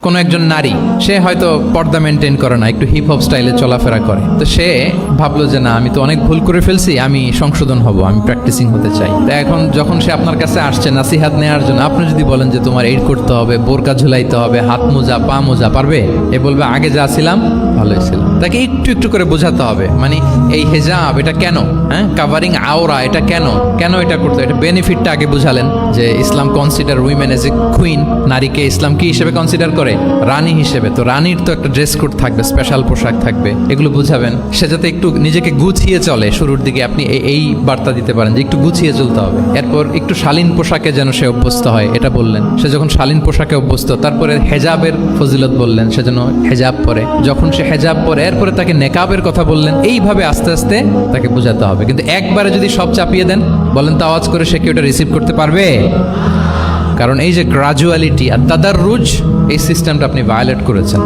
কোনো একজন নারী সে হয়তো পর্দা মেনটেন করে না, একটু হিপ হপ স্টাইলে চলাফেরা করে, তো সে ভাবলো যে না, আমি তো অনেক ভুল করে ফেলছি, আমি সংশোধন হব, আমি প্র্যাকটিসিং হতে চাই। তো এখন যখন সে আপনার কাছে আসছে নাসিহাত নেওয়ার জন্য, আপনি যদি বলেন যে তোমার এইড করতে হবে, বোরকা ঝুলাইতে হবে, হাত মোজা পা মোজা, পারবে? এ বলবে আগে যা ছিলাম ভালোই ছিলাম। তাকে একটু একটু করে বোঝাতে হবে, মানে এই হেজাব এটা কেন, কাভারিং আওরা এটা কেন কেন এটা করতে, এটা বেনিফিটটা আগে বুঝালেন যে Islam consider women as a queen, নারীকে ইসলাম কি হিসেবে কনসিডার করে? রানী হিসেবে। তো রানীর তো একটা ড্রেস কোড থাকবে, স্পেশাল পোশাক থাকবে, এগুলো বুঝাবেন। সে যাতে একটু নিজেকে গুছিয়ে চলে, শুরুর দিকে আপনি এই বার্তা দিতে পারেন যে একটু গুছিয়ে চলতে হবে। এরপর একটু শালীন পোশাকে যেন সে অভ্যস্ত হয়, এটা বললেন। সে যখন শালীন পোশাকে অভ্যস্ত, তারপরে হেজাবের ফজিলত বললেন, সে যেন হেজাব পরে। যখন সে হেজাব পরে, এরপরে তাকে নেকাবের কথা বললেন। এইভাবে আস্তে আস্তে তাকে বোঝাতে হবে। কিন্তু একবারে যদি সব চাপিয়ে দেন, বলেন তো আওয়াজ করে, সে কি ওটা রিসিভ করতে পারবে? কারণ এই যে গ্রাজুয়ালিটি আর তাদাররুজ, এই সিস্টেমটা আপনি ভায়োলেট করেছেন।